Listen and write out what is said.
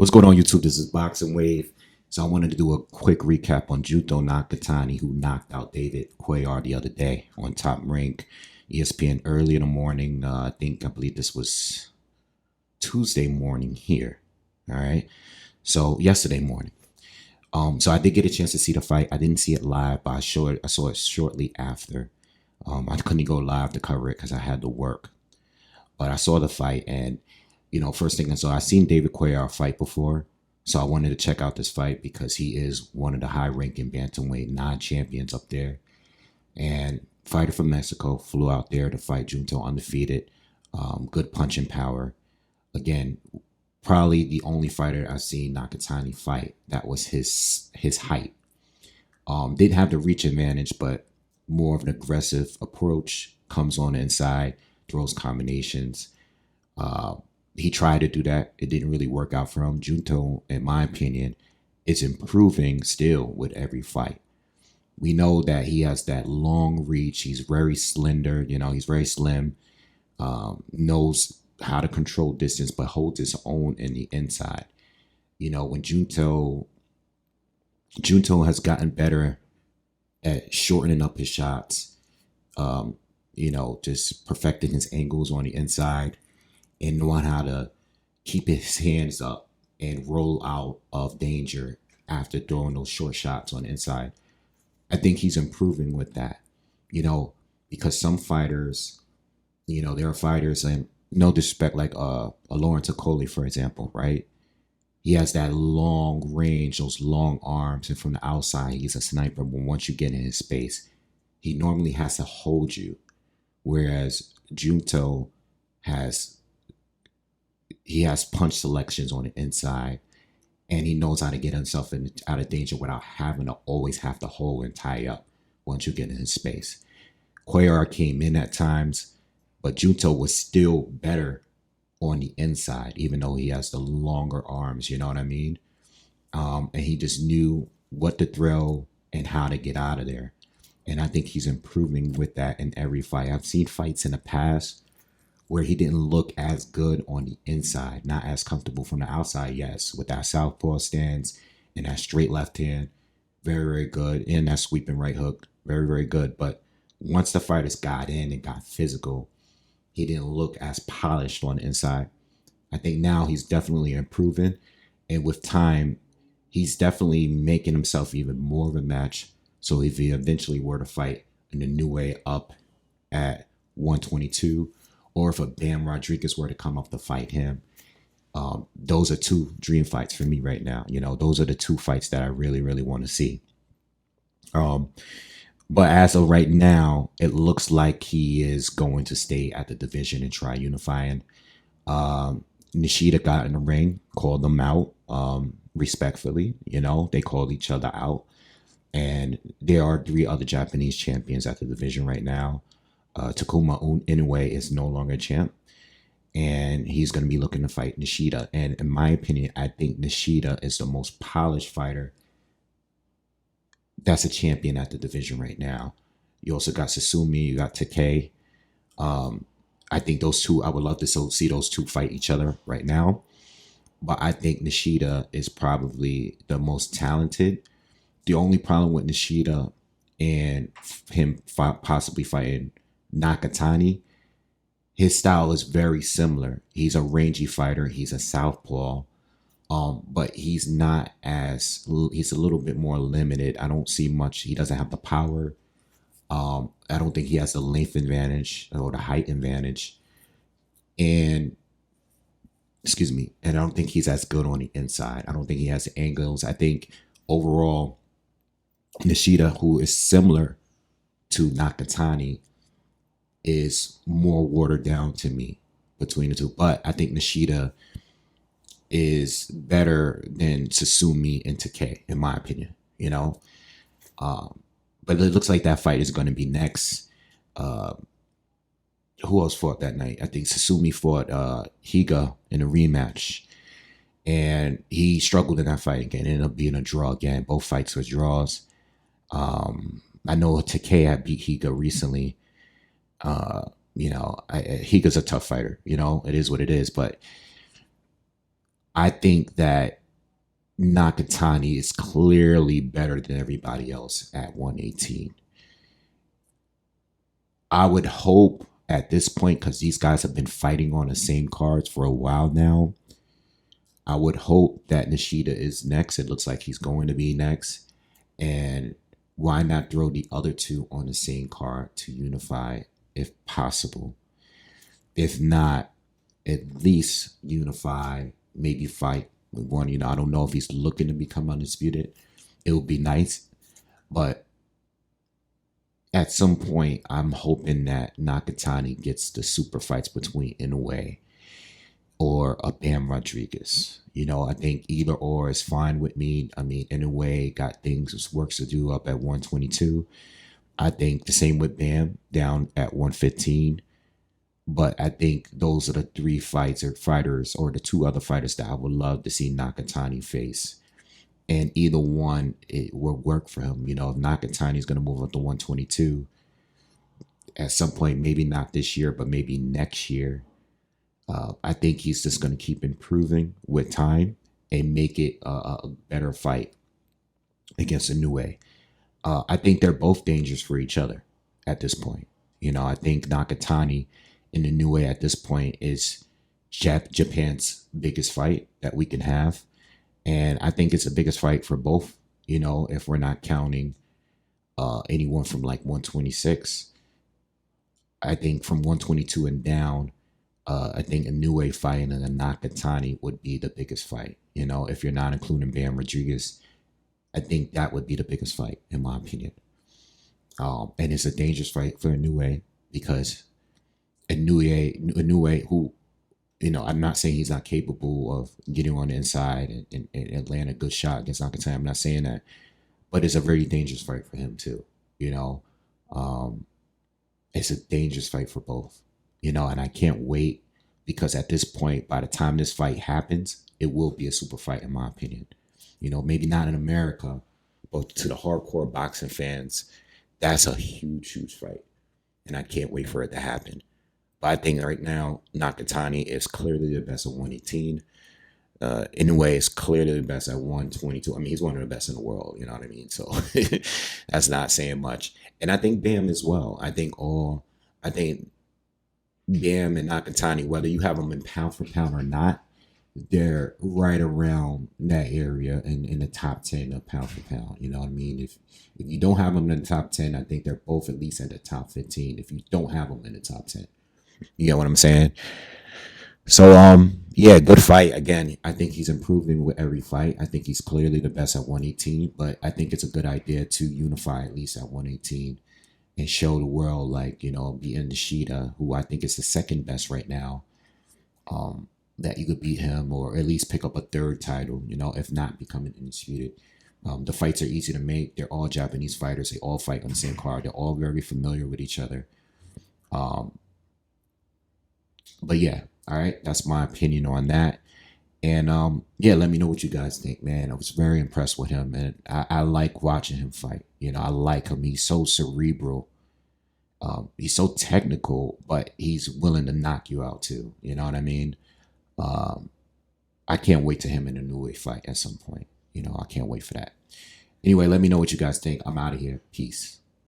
What's going on, YouTube? This is Boxingwave. So I wanted to do a quick recap on Junto Nakatani, who knocked out David Cuellar the other day on Top Rank, ESPN early in the morning. I believe this was Tuesday morning here. All right. So yesterday morning. So I did get a chance to see the fight. I didn't see it live, but I saw it shortly after. I couldn't go live to cover it because I had to work. But I saw the fight, and first thing I saw, I seen David Cuellar fight before, so I wanted to check out this fight because he is one of the high-ranking bantamweight non-champions up there, and fighter from Mexico flew out there to fight Junto undefeated, good punching power. Again, probably the only fighter I've seen Nakatani fight that was his height. Didn't have the reach advantage, but more of an aggressive approach, comes on the inside, throws combinations. He tried to do that. It didn't really work out for him. Junto, in my opinion, is improving still with every fight. We know that he has that long reach. He's very slender. He's very slim. Knows how to control distance, but holds his own in the inside. When Junto has gotten better at shortening up his shots, just perfecting his angles on the inside and knowing how to keep his hands up and roll out of danger after throwing those short shots on the inside. I think he's improving with that, because some fighters, there are fighters, and no disrespect, like a Lawrence Okoli, for example, right? He has that long range, those long arms, and from the outside, he's a sniper. But once you get in his space, he normally has to hold you. Whereas Junto has punch selections on the inside, and he knows how to get himself out of danger without having to always have to hold and tie up once you get in his space. Cuellar came in at times, but Junto was still better on the inside, even though he has the longer arms, you know what I mean? And he just knew what to throw and how to get out of there. And I think he's improving with that in every fight. I've seen fights in the past where he didn't look as good on the inside, not as comfortable from the outside, yes, with that southpaw stance and that straight left hand, very, very good, and that sweeping right hook, very, very good. But once the fighters got in and got physical, he didn't look as polished on the inside. I think now he's definitely improving, and with time, he's definitely making himself even more of a match. So if he eventually were to fight in the new way up at 122, or if a Bam Rodriguez were to come up to fight him, those are two dream fights for me right now. Those are the two fights that I really, really want to see. But as of right now, it looks like he is going to stay at the division and try unifying. Nishida got in the ring, called them out respectfully. They called each other out. And there are 3 other Japanese champions at the division right now. Takuma Inoue is no longer champ, and he's going to be looking to fight Nishida. And in my opinion, I think Nishida is the most polished fighter that's a champion at the division right now. You also got Susumi, you got Takei. I think those two, I would love to see those two fight each other right now. But I think Nishida is probably the most talented. The only problem with Nishida and him possibly fighting Nakatani, his style is very similar. He's a rangy fighter. He's a southpaw. But he's a little bit more limited. I don't see much. He doesn't have the power. I don't think he has the length advantage or the height advantage. And I don't think he's as good on the inside. I don't think he has the angles. I think overall, Nishida, who is similar to Nakatani, is more watered down to me between the two. But I think Nishida is better than Susumi and Takei, in my opinion, But it looks like that fight is going to be next. Who else fought that night? I think Susumi fought Higa in a rematch. And he struggled in that fight again. It ended up being a draw again. Both fights were draws. I know Takei had beat Higa recently. Higa's a tough fighter. It is what it is. But I think that Nakatani is clearly better than everybody else at 118. I would hope at this point, because these guys have been fighting on the same cards for a while now, I would hope that Nishida is next. It looks like he's going to be next. And why not throw the other two on the same card to unify if possible? If not, at least unify, maybe fight with one. I don't know if he's looking to become undisputed. It would be nice. But at some point, I'm hoping that Nakatani gets the super fights between Inoue or a Bam Rodriguez. I think either or is fine with me. I mean, Inoue got things, works to do up at 122. I think the same with Bam down at 115. But I think those are the three fighters or the two other fighters that I would love to see Nakatani face. And either one, it will work for him. If Nakatani is going to move up to 122 at some point, maybe not this year, but maybe next year, I think he's just going to keep improving with time and make it a better fight against Inoue. I think they're both dangerous for each other at this point. I think Nakatani and Inoue at this point is Japan's biggest fight that we can have. And I think it's the biggest fight for both, if we're not counting anyone from like 126. I think from 122 and down, I think a Inoue fight and a Nakatani would be the biggest fight. If you're not including Bam Rodriguez, I think that would be the biggest fight, in my opinion. And it's a dangerous fight for Inoue because Inoue, who, I'm not saying he's not capable of getting on the inside and land a good shot against Nakatani. I'm not saying that, but it's a very dangerous fight for him too. It's a dangerous fight for both. And I can't wait because at this point, by the time this fight happens, it will be a super fight, in my opinion. Maybe not in America, but to the hardcore boxing fans, that's a huge, huge fight. And I can't wait for it to happen. But I think right now, Nakatani is clearly the best at 118. Inoue is clearly the best at 122. I mean, he's one of the best in the world. You know what I mean? So that's not saying much. And I think Bam as well. I think Bam and Nakatani, whether you have them in pound for pound or not, they're right around that area in the top 10 of pound for pound. You know what I mean? If you don't have them in the top 10, I think they're both at least at the top 15. If you don't have them in the top 10. You get what I'm saying? So, yeah, good fight. Again, I think he's improving with every fight. I think he's clearly the best at 118, but I think it's a good idea to unify at least at 118 and show the world, beating Nishida, who I think is the second best right now, that you could beat him or at least pick up a third title, if not becoming undisputed. The fights are easy to make. They're all Japanese fighters. They all fight on the same card. They're all very familiar with each other. But yeah, all right, that's my opinion on that. And yeah, let me know what you guys think, man. I was very impressed with him, and I like watching him fight. I like him. He's so cerebral. He's so technical, but he's willing to knock you out too. You know what I mean? I can't wait to him in a Inoue fight at some point. I can't wait for that. Anyway, let me know what you guys think. I'm out of here. Peace.